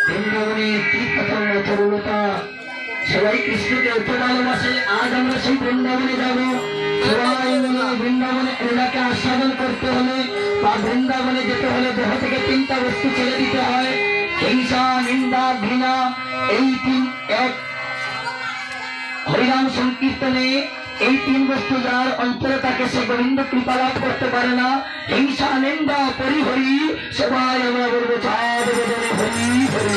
বৃন্দাবনে কি প্রথম তরুণতা সবাই কৃষ্ণকে এত ভালোবাসে। আজ আমরা সেই বৃন্দাবনে যাব। সবাই বৃন্দাবনে এলাকা আস্বাদন করতে হলে বা বৃন্দাবনে যেতে হলে দেহ থেকে তিনটা বস্তু ছেড়ে দিতে হয়, হিংসা, নিন্দা, ঘৃণা। এই তিন এক হরিনাম সংকীর্তনে এই তিন বস্তু যার অন্তরে থাকে সে গোবিন্দ কৃপা লাভ করতে পারে না। হিংসা, নিন্দা, পরিহরি। সবাই আমরা বলবো চাঁদ বেদনে হরি হরি।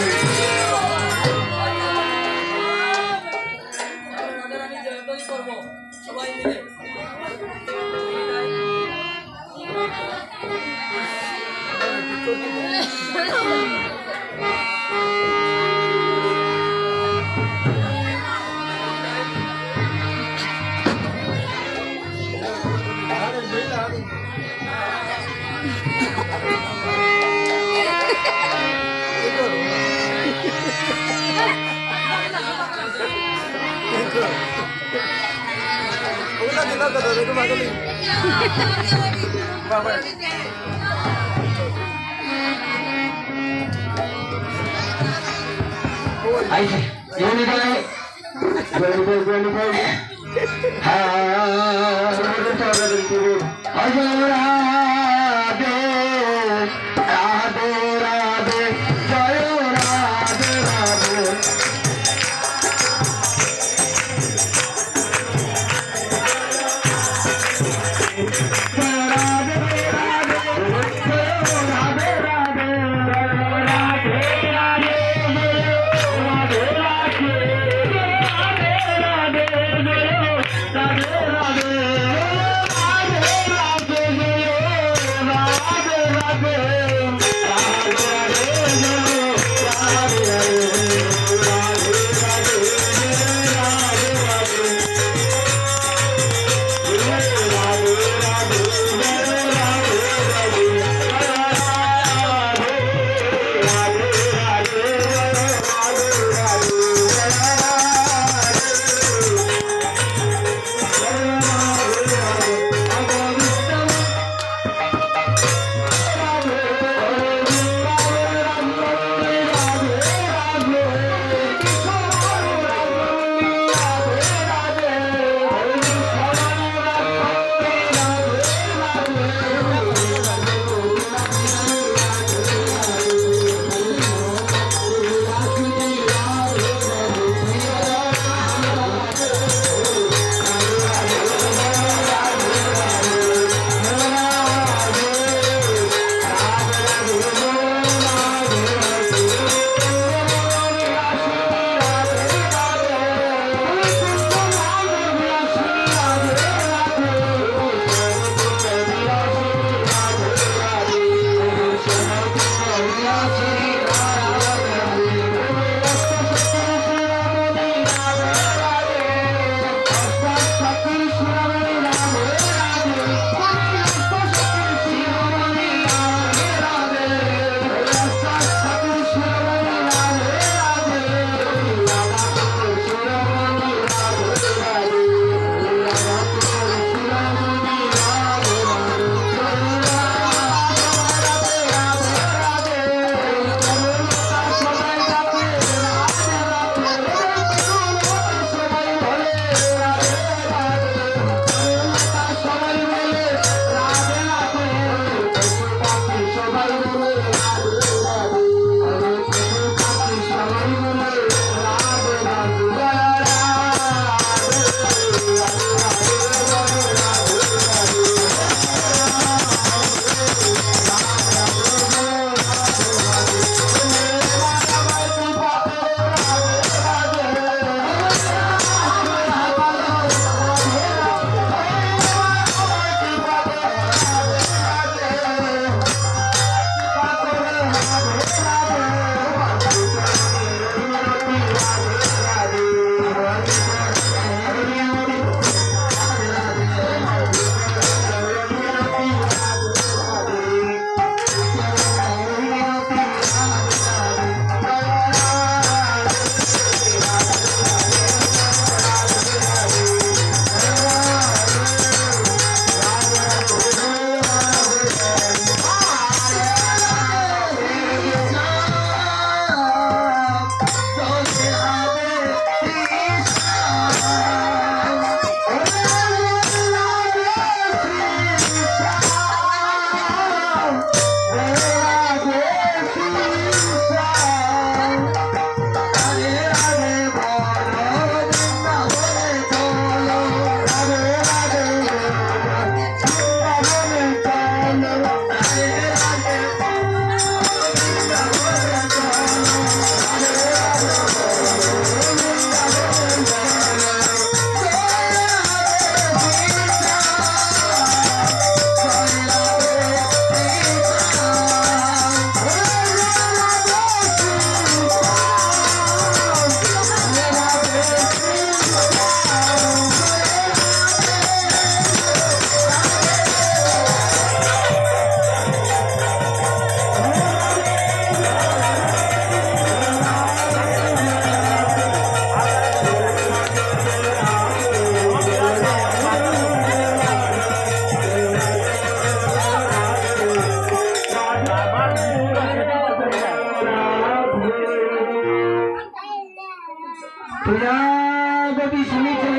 যদি শুনেছে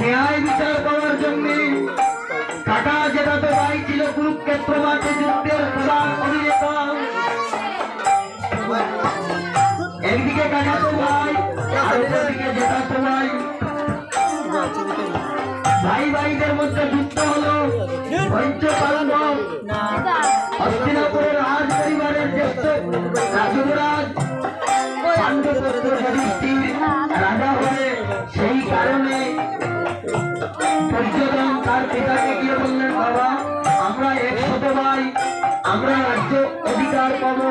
ন্যায় বিচার পাওয়ার জন্য কাকা যেটা তো ভাই ছিল কুরুক্ষেত্র মাঠে যুদ্ধের প্রধান অভিনেতা। একদিকে কাকা তো ভাই আর অন্যদিকে যেটা তো ভাই, ভাই ভাইদের মধ্যে যুদ্ধ হলো। পঞ্চপাণ্ডব হস্তিনাপুরের রাজ পরিবারের জ্যেষ্ঠ রাজযুবরাজ পাণ্ডবপুত্র যুধিষ্ঠির রাজা হয়ে, সেই কারণে দুর্যোধন তার পিতাকে গিয়ে বললেন, বাবা আমরা 100 ভাই, আমরা রাজ্য অধিকার পাবো,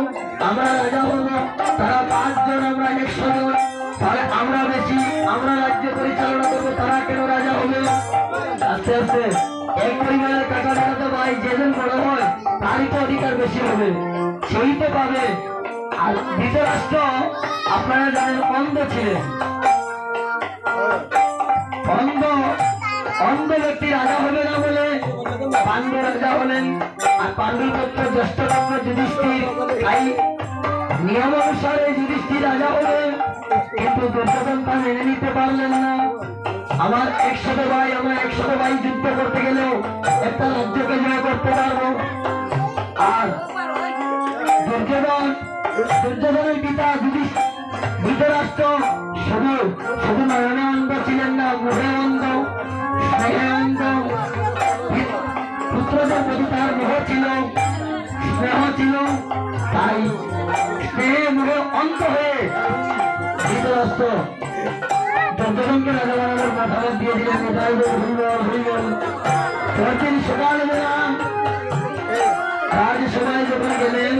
আমরা রাজা হবো, তারা 5 জন, আমরা 100 জন, তাহলে আমরা বেশি, আমরা রাজ্য পরিচালনা করবো, তারা কেন রাজা হবে? আস্তে আস্তে এক পরিবারের কাকা দাদা ভাই যেজন বড় হয় তারই তো অধিকার বেশি হবে, সেই তো পাবে। আর ধৃতরাষ্ট্র আপনারা জানেন অন্ধ ছিলেন, অন্ধ ব্যক্তি রাজা হবে না বলে পাণ্ডু রাজা হলেন। আর পাণ্ডুর পুত্র জ্যেষ্ঠ পুত্র যুধিষ্ঠির, তাই নিয়ম অনুসারে যুধিষ্ঠির রাজা হলেন, কিন্তু দুর্যোধন তা মেনে নিতে পারলেন না। আমার 100 ভাই, আমরা 100 ভাই যুদ্ধ করতে গেলেও একটা রাজ্যকে জয় করতে পারবো। আর দুর্যোধনের পিতা ধৃতরাষ্ট্র শুধু নয়নে অন্ধ ছিলেন না, মুখে অন্ধ, স্নেহে অন্ধ। পুত্রদের প্রতি তার মোহ ছিল, স্নেহ ছিল, তাই স্নেহে মুখে অন্ধ হয়ে ধৃতরাষ্ট্র দুর্যোধনকে রাজা বানানোর ধরত দিয়ে দিলেন পরদিন সকালবেলা রাজসভায় যখন গেলেন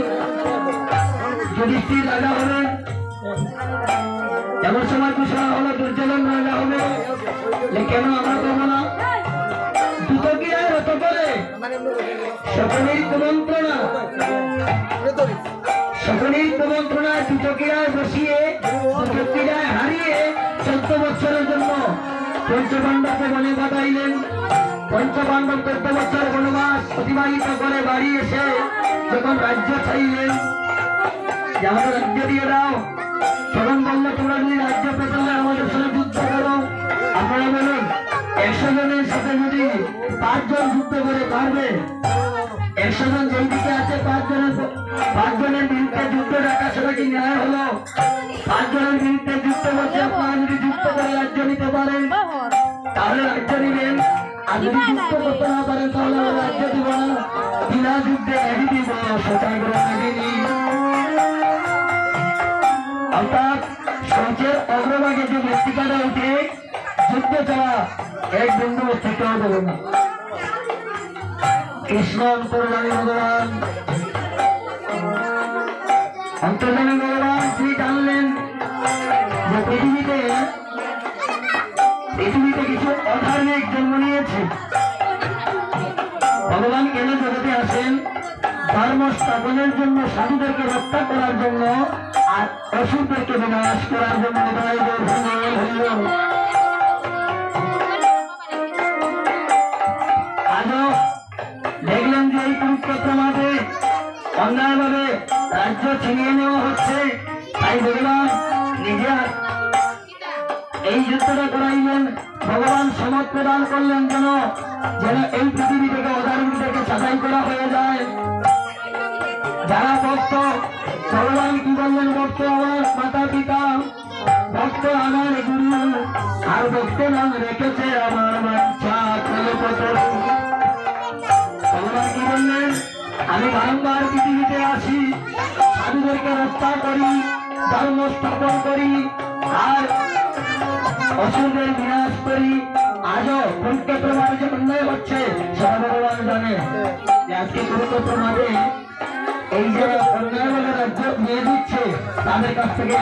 যুধিষ্ঠির রাজা হলেন এমন সময় ঘোষণা হলো দুর্যোধন রাজা হবে কেন আমরা পাবো না দুতকিরায় হত করে সকলের কুমন্ত্রণায় দুতকিরায় বসিয়ে দুতকিরায় হারিয়ে 14 বছরের জন্য পঞ্চপাণ্ডবকে বনে পাঠাইলেন। পঞ্চপাণ্ডব 14 বছর বনবাস অতিবাহিত করে বাড়ি এসে যখন রাজ্য চাইলেন যে আমাদের রাজ্য দিয়ে দাও, তখন বললো তোমরা যদি রাজ্য পেতে হলে আমাদের সাথে যুদ্ধ করো। আপনারা বলুন 100 জনের সাথে যদি 5 জন যুদ্ধ করে পারবে, 100 জন যেই দিকে আছে 5 জনের বিরুদ্ধে যুদ্ধ ডাকা সেটা কি ন্যায় হলো? 5 জনের বিরুদ্ধে যুদ্ধ করছে, আপনারা যদি যুদ্ধ করে রাজ্য নিতে পারেন তাহলে রাজ্য নিবেন, আর যদি যুদ্ধ করতে না পারেন তাহলে রাজ্য দিব না। বিনা যুদ্ধে এড়ি দিব সত্যাগ্রহী। অর্থাৎ সূর্যের অগ্রভাগে যে মৃত্তিকাটা উঠে যুদ্ধ ছাড়া এক বিন্দু অস্তিত্ব দেব না। কৃষ্ণ অন্তর্জামী ভগবান তিনি জানলেন যে পৃথিবীতে কিছু অধার্মিক জন্ম নিয়েছে। ভগবান কেন জগতে আসেন? ধর্ম স্থাপনের জন্য, সাধুদেরকে রক্ষা করার জন্য, আর অসুরদেরকে বিনাশ করার জন্য। আজও দেখলেন যে এই কুরুক্ষেত্র মাঠে অন্যায়ভাবে রাজ্য ছিনিয়ে নেওয়া হচ্ছে, তাই ভগবান নিজে এই যুদ্ধটা করাইলেন। ভগবান সমত প্রদান করলেন যেন এই পৃথিবী থেকে অধার্মিকদেরকে ছাঁটাই করা হয়ে যায়। যারা ভক্ত, ভগবান কি বললেন? ভক্ত আমার মাতা পিতা, ভক্ত আমার গুরু, আর ভক্ত নাম রেখেছে আমার বাচ্চা। ভগবান কি বললেন? আমি বারংবার পৃথিবীতে আসি, সাধুদেরকে রক্ষা করি, ধর্ম স্থাপন করি, আর অসুরদের বিনাশ করি। আজও কুরুক্ষেত্র মাঠে যে অন্যায় হচ্ছে সেটা ভগবান জানে যে আজকে কুরুক্ষেত্র মাঠে এই যে অন্যায়ভাবে রাজ্য নিয়ে দিচ্ছে তাদের কাছ থেকে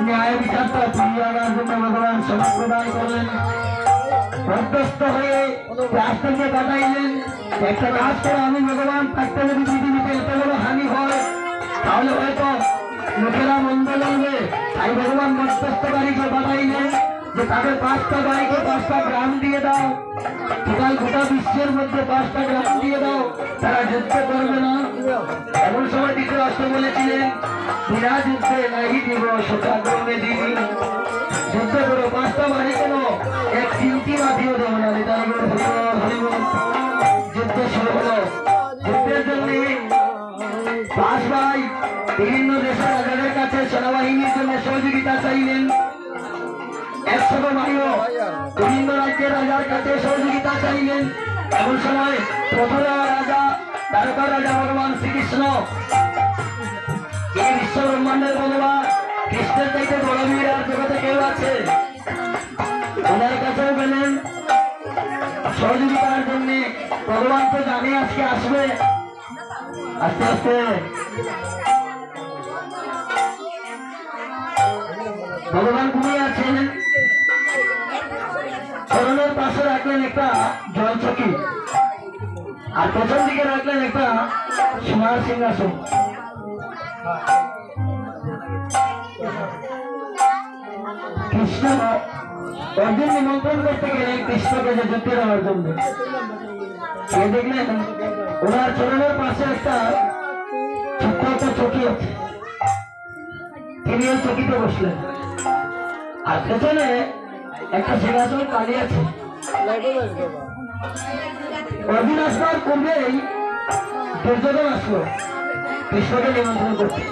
ন্যায় বিচারটা ফিরিয়ে আনার জন্য ভগবান সময় প্রদান করলেন। অভ্যস্ত হয়ে রাষ্ট্রকে পাঠাইলেন একটা কাজ করে, আমি ভগবান থাকতে যদি পৃথিবীতে এত বড় হানি হয় তাহলে হয়তো লোকেরা মন্দ বলবে। তাই ভগবান মধ্যস্থকারীকে পাঠাইলেন যে তাদের 5টা গাড়িকে 5টা গ্রাম দিয়ে দাও, টোটাল গোটা বিশ্বের মধ্যে 5টা গ্রাম দিয়ে দাও, তারা যুদ্ধ করবে না। এমন সময় ধৃতরাষ্ট্র বলেছিলেন বিনা যুদ্ধে নাহি দিব সত্যাগ্রহে দিবি। যুদ্ধ করো, 5টা বাড়ি কেন, এক চিমটি মাটিও দেবো না। যুদ্ধ শুরু হলো। যুদ্ধের জন্য 5 ভাই বিভিন্ন দেশের রাজাদের কাছে সেনাবাহিনীর জন্য সহযোগিতা চাইলেন। 100 ভাইও বিভিন্ন রাজ্যের রাজার কাছে সহযোগিতা চাইলেন। এমন সময় প্রথম রাজা, দ্বারকার রাজা ভগবান শ্রীকৃষ্ণ, যিনি বিশ্ব ব্রহ্মাণ্ডের ভগবান, কৃষ্ণের চাইতে বড় বীর আর জগতে কেউ আছে, ওনার কাছেও গেলেন সহযোগিতার জন্য। ভগবান তো জানে আজকে আসবে। আস্তে আস্তে ভগবান ঘুমিয়ে আছেন। চরণের পাশে রাখলেন একটা জল চকি, আর প্রথম দিকে রাখলেন একটা সোনার সিংহাসন। কৃষ্ণ অর্জুন নিমন্ত্রণ করতে গেলেন কৃষ্ণকে যে যুদ্ধে দেওয়ার জন্য। দেখলেন ওনার চরণের পাশে একটা ছোট্ট একটা চকি আছে, তিনি ওই চকিতে বসলেন, আর পেছনে একটা সিংহাসন খালি আছে। অর্জুন আসবার পূর্বেই দুর্যোধন আসলো কৃষ্ণকে নিমন্ত্রণ করতে।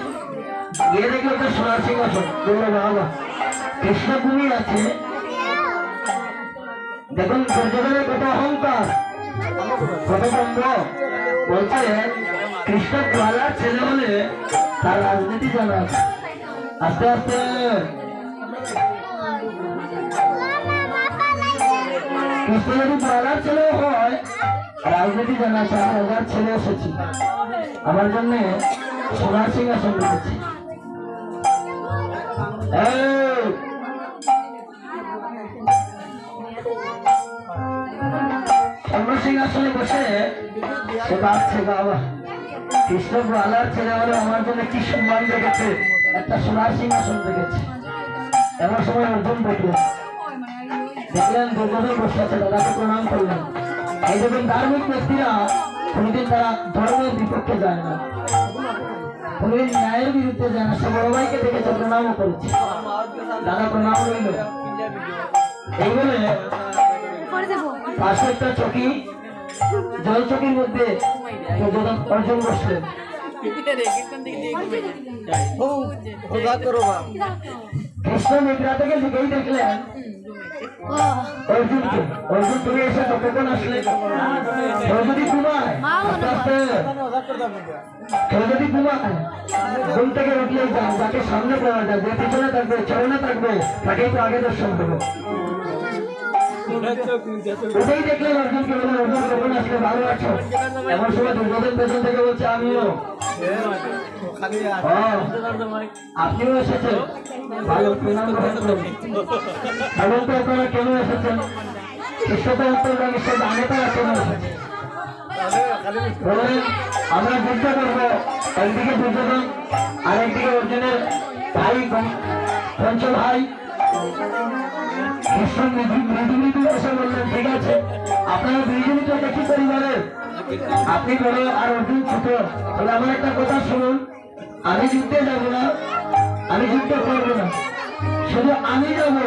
গিয়ে দেখলো একটা সোনার সিংহাসন। বাবা, কৃষ্ণ ঘুমিয়ে আছে। দেখুন দুর্যোধনের কত অহংকার, কত বন্ধ। বলছে কৃষ্ণ প্রহ্লাদ ছেলে হলে তার রাজনীতি জানা আছে। আস্তে আস্তে কৃষ্ণ যদি বলার ছেলে হয়, রাজনীতি জানা রাজার ছেলে এসেছি, আমার জন্য সোনার সিংহাসন রেখেছি। সিংহাসনে বসে সে ভাবছে, বাবা কৃষ্ণ বলার ছেলে হলে আমার জন্য কি সম্মান রেখেছে, একটা সোনার সিংহাসন রেখেছে। এমন সময় অর্জুন দেখলেন, দুর্যোধন বসে আছে, দাদাকে প্রণাম করলেন। এই দেখুন ধার্মিক ব্যক্তিরা কোনদিন তারা ধর্মের বিপক্ষে যায় না, কোনদিন ন্যায়ের বিরুদ্ধে যায় না। সে বড় ভাইকে দেখেছে, প্রণামও করেছে, দাদা প্রণাম রইল। এই বলে পাশে একটা চকি, জল চকির মধ্যে অর্জুন বসলেন। কৃষ্ণ নিদ্রা থেকে লিখেই দেখলেন অর্জুনকে। অর্জুন তুমি এসে কতক্ষণ আসলে? কেউ যদি ঘুমায়, কেউ যদি ঘুমায়, ঘুম থেকে উঠলে যাকে সামনে পাওয়া যায়, যে পিছনে থাকবে, চরণে থাকবে, তাকেই তো আগে দর্শন করবো। ওটাই দেখলেন অর্জুনকে, বলে অর্জুন কখন আসলে, ভালো আছো? এমন সময় দুর্যোধন পেছন থেকে বলছে, আমিও। আপনিও এসেছেন, ভালো প্রণাম করুন। এখন তো আপনারা কেন এসেছেন? কৃষ্ণকে উত্তরগামী, সে জানে তো কেন এসেছে। বললেন আমরা যুদ্ধ করবো। একদিকে দুর্যোধন, আর একদিকে অর্জুনের ভাই পঞ্চ ভাই। কৃষ্ণ মৃদু মৃদু এসে বললেন, ঠিক আছে আপনারা দুইজনই তো দেখি পরিবারের, আপনি বড় আর অর্জুন ছোট, তবে আমার একটা কথা শুনুন, আমি যুদ্ধে যাব না, আমি যুদ্ধ করবো না, শুধু আমি যাব।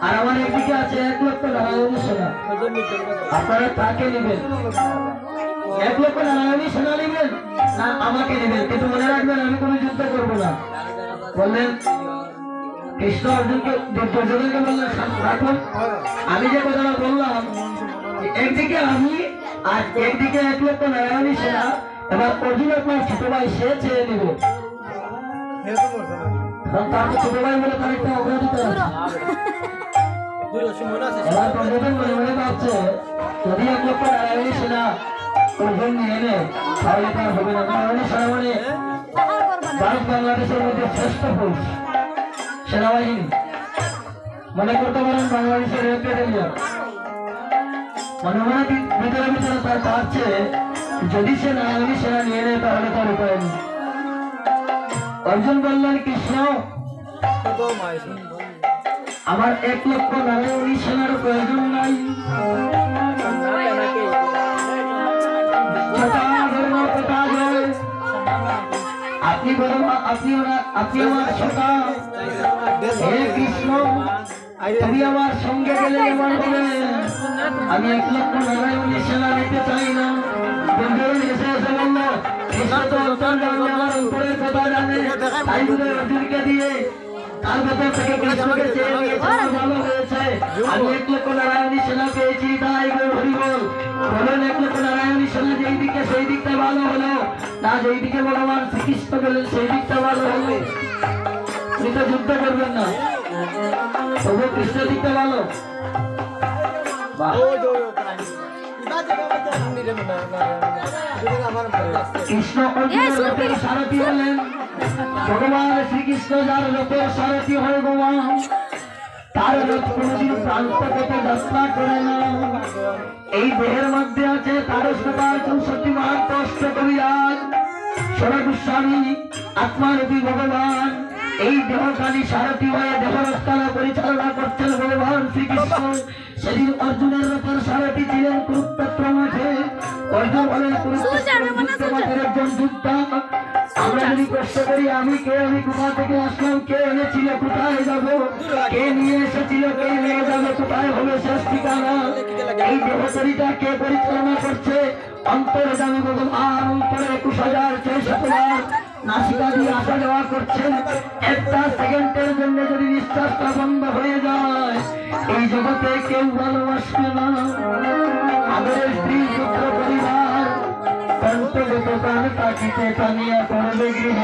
আর আমার একদিকে আছে 1 লক্ষ নারায়ণী সেনা, আপনারা তাকে নেবেন। 1 লক্ষ নারায়ণী সেনা নেবেন না আমাকে নেবেন, কিন্তু মনে রাখবেন আমি কোনো যুদ্ধ করবো না। বললেন কৃষ্ণ অর্জুনকে, দুর্যোধনকে বললেন, রাখুন, আমি যে কথাটা বললাম, একদিকে আমি আর একদিকে 1 লক্ষ নারায়ণী সেনা। এবার অর্জুন আপনার ছোট ভাই, সে চেয়ে নেবে, তাকে ছোট ভাই বলে তার একটা অগ্রাধিকার আছে। এবার দুর্যোধন মনে মনে ভাবছে, যদি 1 লক্ষ নারায়ণী সেনা অর্জুন নিয়ে নেয় তাহলে তার হবে না। নারায়ণী সেনা মানে ভারত বাংলাদেশের মধ্যে শ্রেষ্ঠ ফৌজ সেনাবাহিনী, মনে করতে পারেন বাংলাদেশের মনে মনে ভিতরে ভিতরে তার পাচ্ছে, যদি সে নারায়ণী সেনা নিয়ে নেয় তাহলে তার উপায় নেই। অর্জুন বললেন, কৃষ্ণ আমার 1 লক্ষ নারায়ণী সেনার প্রয়োজন নাই, আপনি আমার সখা, হে কৃষ্ণ তুমি আমার সঙ্গে গেলে এমন হবে, আমি 1 লক্ষ নারায়ণী সেনা নিতে চাই না। এসে এসে বলল, কৃষ্ণ তো আমার উপরের কথা জানে, তাই বলে অর্জুনকে দিয়ে তার ভেতর থেকে কৃষ্ণকে চেয়ে নিয়েছে, ভালো হয়েছে, আমি 1 লক্ষ নারায়ণী সেনা পেয়েছি, তাই হরি বল। বলেন 1 লক্ষ নারায়ণী সেনা যেই দিকে সেই দিকটা ভালো হলো না, যেই দিকে ভগবান শ্রীকৃষ্ণ গেলেন সেই দিকটা ভালো হলো। আপনি তো যুদ্ধ করবেন না, তবু কৃষ্ণের দিকটা ভালো। কৃষ্ণ অর্জুনের রথের সারথি হলেন, ভগবান শ্রীকৃষ্ণ যার রথের সারথি হয় ভগবান, তার রথ কোনদিন প্রান্ত পথে যাত্রা করে না। এই দেহের মধ্যে আছে 1364 মহান্ত অষ্টকবিরাজ সর গোস্বামী আত্মারূপী ভগবান। এই দেহখানি সারথি হয়ে দেহরক্ষণা পরিচালনা করছেন ভগবান শ্রীকৃষ্ণ। সেদিন অর্জুনের রথের সারথি ছিলেন কুরুক্ষেত্র মাঠে। অর্জুন হলেন কুরুক্ষেত্র মাঠের একজন যোদ্ধা। আমরা যদি প্রশ্ন করি, আমি কে, আমি কোথা থেকে আসলাম, কে এনেছিল, কোথায় যাব, কে নিয়ে এসেছিল, কে নিয়ে যাবে, কোথায় হবে শেষ ঠিকানা, এই দেহচরিটা কে পরিচালনা করছে? অন্তরে জানি ভগবান, অন্তরে 21,064 নাসিকা দিয়ে আসা যাওয়া করছেন। একটা সেকেন্ডের জন্য যদি নিঃশ্বাসটা বন্ধ হয়ে যায়, এই জগতে কেউ ভালোবাসবে না। আমাদের স্ত্রী পুত্র পরিবার অন্তর্গত প্রাণ তাকিতে টানিয়া করবে গৃহ।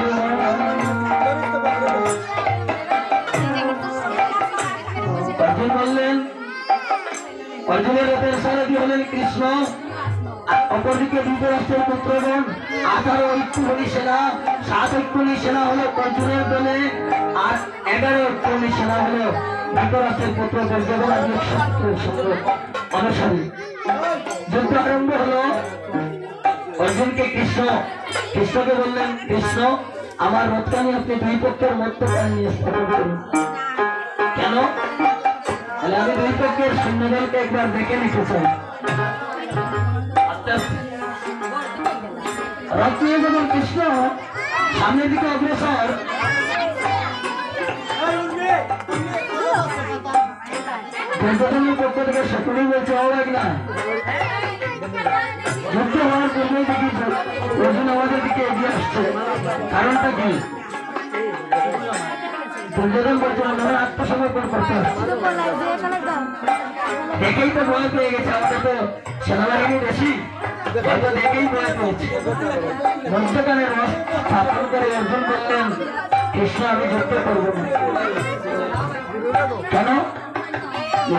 অর্জুন বললেন, অর্জুনের রথের সারথি হলেন কৃষ্ণ, আর অপরদিকে ধৃতরাষ্ট্রের পুত্রগণ 18 ঐক্যবলী সেনা, 7 ঐক্যবলী সেনা হলো অর্জুনের দলে, আর 11 ঐক্যবলী সেনা হলো ধৃতরাষ্ট্রের পুত্র দুর্যোধন আর অনুসারী। যুদ্ধ আরম্ভ হলো। অর্জুনকে কৃষ্ণকে বললেন, কৃষ্ণ আমার রথখানি আপনি দুই পক্ষের মধ্যখানে নিয়ে স্থাপন করুন। কেন? তাহলে আমি দুই পক্ষের সৈন্যদলকে একবার দেখে নিতে চাই। রথ নিয়ে যখন কৃষ্ণ সামনের দিকে অগ্রসর, দুর্যোধনের পক্ষ থেকে সকলেই বলছে অবাক না, যুদ্ধ হওয়ার পূর্বে দেখি অর্জুন আমাদের দিকে এগিয়ে আসছে, কারণটা কি? দুর্যোধন বলছে আমরা আত্মসমর্পণ করতে আসছি। দেখেই তো ভয় পেয়ে গেছে, আমাদের তো সেনাবাহিনী বেশি, হয়তো দেখেই ভয় পেয়েছে। মধ্যখানে রথ স্থাপন করে অর্জুন বললেন, কৃষ্ণ আমি যুদ্ধ করব না। কেন?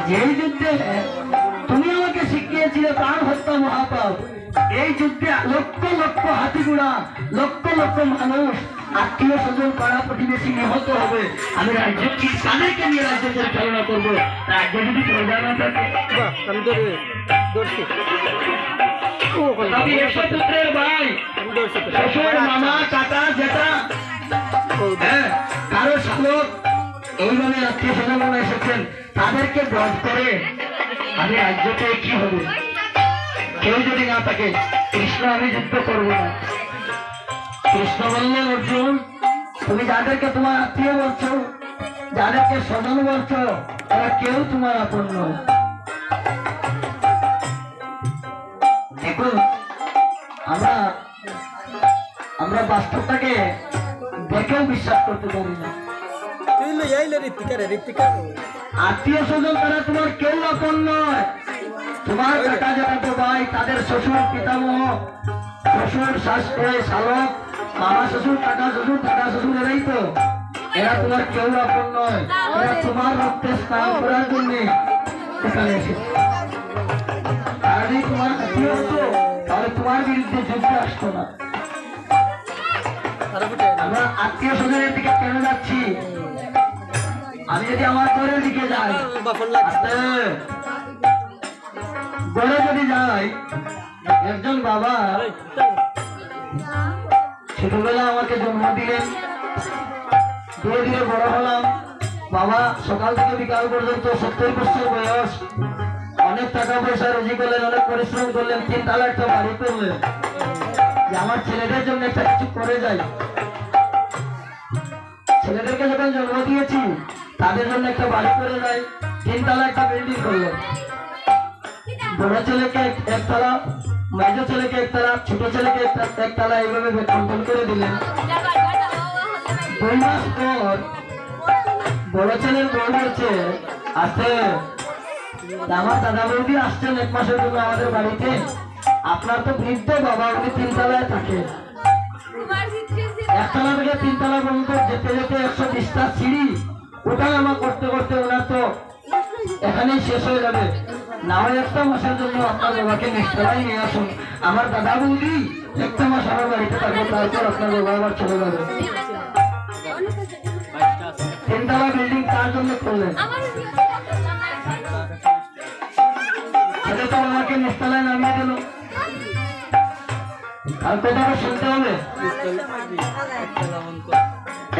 যেই যুদ্ধে তুমি আমাকে শিখিয়েছিলে প্রাণ হত্যা মহাপাপ, এই যুদ্ধে লক্ষ লক্ষ হাতিগুড়া, লক্ষ লক্ষ মানুষ, আত্মীয় স্বজন, পাড়া প্রতিবেশী নিহত হবে, আমি রাজ্য কি তাদেরকে নিয়ে রাজ্য পরিচালনা করবো? রাজ্য যদি প্রজা না থাকে, পুত্রের ভাই, শ্বশুর, মামা, কাকা, জেঠা, কারো শালক, এইভাবে আত্মীয় স্বজন এসেছেন, তাদেরকে বধ করে আমি রাজ্যতে কি হবে? কেউ যদি না থাকে, কৃষ্ণ আমি যুদ্ধ করবো না। কৃষ্ণ বললেন, অর্জুন তুমি যাদেরকে তোমার আত্মীয় বলছো, যাদেরকে স্বজন বলছো, তারা কেউ তোমার আপন নয়। এখন আমরা বাস্তবটাকে দেখেও বিশ্বাস করতে পারি না। আত্মীয় স্বজন তারা তোমার কেউ আপন নয়। তোমার কাকা জেঠাতো ভাই, তাদের শ্বশুর পিতামহ, শ্বশুর শালক, মামা শ্বশুর, কাকা শ্বশুর, এরাই তো, এরা তোমার কেউ আপন নয়। এরা তোমার রক্তে স্নান করার জন্য এখানে এসেছে। আর যদি তোমার আত্মীয় হতো, তাহলে তোমার বিরুদ্ধে যুদ্ধে আসতো না। আমরা আত্মীয় স্বজনের দিকে কেন যাচ্ছি? আমি যদি আমার ঘরের দিকে যাই, ঘরে যদি যাই, একজন বাবা ছোটবেলা আমাকে জন্ম দিলেন, ধীরে ধীরে বড় হলাম। বাবা সকাল থেকে বিকাল পর্যন্ত 70 বছর বয়স, অনেক টাকা পয়সা রুজি করলেন, অনেক পরিশ্রম করলেন, 3 তলা একটা বাড়ি করলেন, যে আমার ছেলেদের জন্য একটা কিছু করে যাই। ছেলেদেরকে যখন জন্ম দিয়েছি, তাদের জন্য একটা বাড়ি করে যাই, 3 তলা একটা বিল্ডিং করলেন। বড় ছেলেকে 1 তলা, মেজ ছেলেকে 1 তলা, ছোট ছেলেকে 1 তলা, এইভাবে কন্ট্রোল করে দিলেন। 2 মাস পর বড় ছেলের বউ বলছে, আসতে আমার দাদা বৌদি আসছেন 1 মাসের জন্য আমাদের বাড়িতে, আপনার তো বৃদ্ধ বাবা, উনি 3 তলায় থাকে, 1 তলা থেকে 3 তলা পর্যন্ত যেতে যেতে 120টা সিঁড়ি ওটাই আমার করতে করতে ওনার তো এখানেই শেষ হয়ে যাবে। না হয় 1 মাসের জন্য আপনার বাবাকে নিচতলায় নিয়ে আসুন, আমার দাদা বৌদি 1 মাস আমার বাড়িতে থাকবে, তারপর আপনার বাবা আবার চলে যাবে। 3 তলা বিল্ডিং তার জন্য করলেন, সেটা তো আমাকে নিচতলায় নামিয়ে দিল। আর কথাটা শুনতে হবে,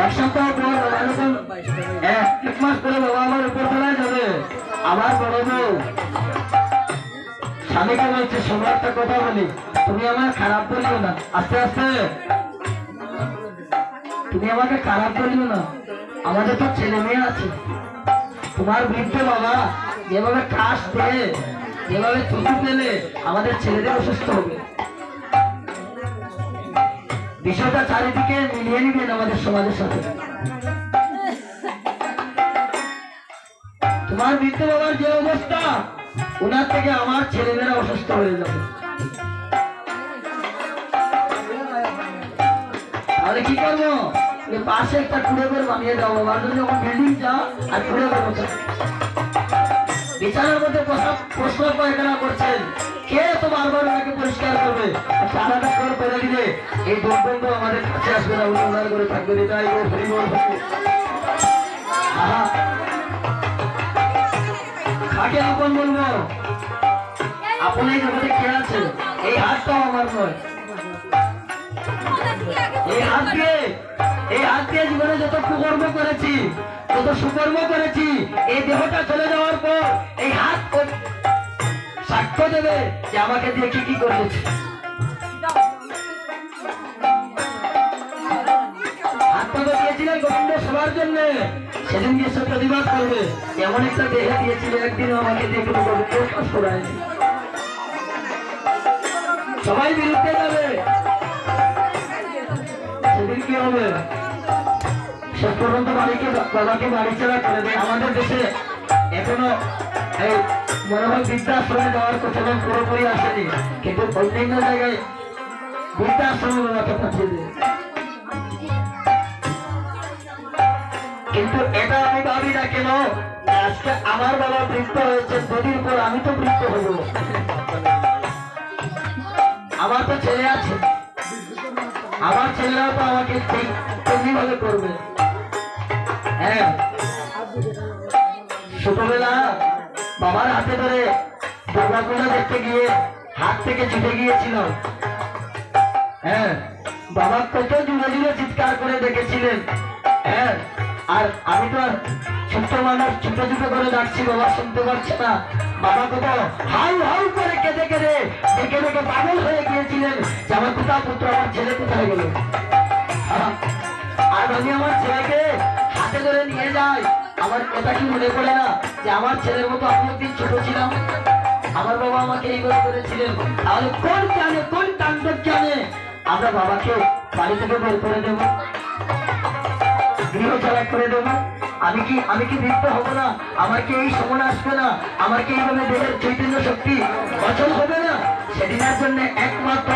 1 সপ্তাহ পর বাবা যখন 1 মাস পরে বাবা আমার উপর তলায় যাবে, আমার বড় বউ স্বামীকে বলছে, শোনো একটা কথা বলি, তুমি আমার খারাপ বলিও না, আস্তে আস্তে তুমি আমাকে খারাপ বলিও না, আমাদের তো ছেলে মেয়ে আছে, তোমার বৃদ্ধ বাবা যেভাবে কাশ দেয়, যেভাবে থুতু পেলে আমাদের ছেলেদের অসুস্থ হবে। বিষয়টা চারিদিকে মিলিয়ে নিবেন আমাদের সমাজের সাথে। তোমার বৃদ্ধ বাবার যে অবস্থা, ওনার থেকে আমার ছেলেমেয়েরা অসুস্থ হয়ে যাবে। তাহলে কি করবো? পাশে একটা কুড়ে ঘর বানিয়ে দাও, বাবার জন্য যখন বিল্ডিং যাও আর কুড়ে ঘর বিচারের মধ্যে প্রশ্ন পায়খানা করছেন, কে তো বারবার ওনাকে পরিষ্কার করবে? সারাটা করে দিলে এই দুর্গন্ধ আমাদের কাছে আসবে না, উন্নয়ন করে থাকবে। তাই কাকে আপন বলবো? আপন এই জগতে কে আছে? এই হাতটাও আমার নয়। এই হাত দিয়ে জীবনে যত কুকর্ম করেছি, যত সুকর্ম করেছি, এই দেহটা চলে যাওয়ার পর এই হাত সাক্ষ্য দেবে যে আমাকে দিয়ে কি কি করেছে। হাতটা তো দিয়েছিলেন গোবিন্দ সবার জন্য, সেদিন গিয়ে সে প্রতিবাদ করবে। এমন একটা দেহে দিয়েছিল, একদিন আমাকে দিয়ে কোনো গোবিন্দ কষ্ট করায়নি। সবাই বিরুদ্ধে যাবে, সেদিন কি হবে? শেষ পর্যন্ত বাবাকে বাড়ি ছাড়া করে দেয়। আমাদের দেশে এখনো এই মনে হয় বৃদ্ধাশ্রমে যাওয়ার প্রচলন পুরোপুরি আসেনি, কিন্তু অন্যান্য জায়গায় বৃদ্ধাশ্রমে বাবাকে পাঠিয়ে দেয়। কিন্তু এটা আমি ভাবি না কেন, আজকে আমার বাবা বৃদ্ধ হয়েছে, দুদিন পর আমি তো বৃদ্ধ হব। আমার তো ছেলে আছে, আমার ছেলেরাও তো আমাকে ঠিক তেমনি ভাবে করবে। হ্যাঁ, ছোটবেলা বাবার হাতে ধরে দুর্গাপূজা দেখতে গিয়ে হাত থেকে ছুটে গিয়েছিল। হ্যাঁ, বাবা কত জুড়ে জুড়ে চিৎকার করে দেখেছিলেন। হ্যাঁ, আর আমি তো ছোট্ট মানুষ, ছোট ছোট করে ডাকছি, বাবা শুনতে পারছে না। বাবা কত হাউ হাউ করে কেঁদে কেঁদে দেখে দেখে পাগল হয়ে গিয়েছিলেন যে আমার পিতা পুত্র, আমার ছেলে কোথায় গেল। আর আমি আমার ছেলেকে হাতে ধরে নিয়ে যাই, আমার কথা কি মনে পড়ে না যে আমার ছেলের মতো আমি একদিন ছোট ছিলাম, আমার বাবা আমাকে এইভাবে করেছিলেন। তাহলে কোন জানে, কোন তাণ্ডব জানে আমরা বাবাকে বাড়ি থেকে বের করে দেবো, গৃহ চালাক করে দেবো? আমি কি বৃদ্ধ হবো না? আমার কি এই সময় আসবে না? আমার কি এইভাবে দেহের চৈতন্য শক্তি অচল হবে না? সেদিনের জন্য একমাত্র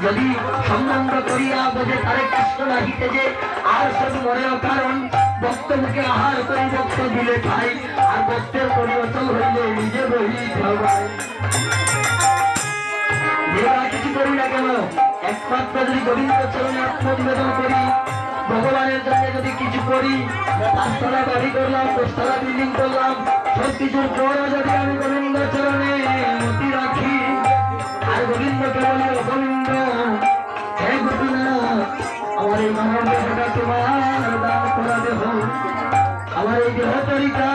যদি সম্বন্ধ করিয়া বোঝে তারে কষ্ট লাগিতে যে আর শুধু মরেও, কারণ ভক্ত মুখে আহার করি ভক্ত দিলে খাই, আর ভক্তের করি অচল হইলে নিজে বহি খাওয়াই। কিছু করি না কেন, একমাত্র যদি গোবিন্দ চরণে আত্মনিবেদন করি, ভগবানের জন্য যদি কিছু করি, 5 তলা বাড়ি করলাম, 10 তলা বিল্ডিং করলাম, সব কিছুর পরও যদি আমি গোবিন্দ চরণে মতি রাখি আর গোবিন্দকে বলি, গোবিন্দ হে গোপীনাথ, আমার এই মানব দেহটা তোমার দান করা দেহ, আমার এই দেহতরিকা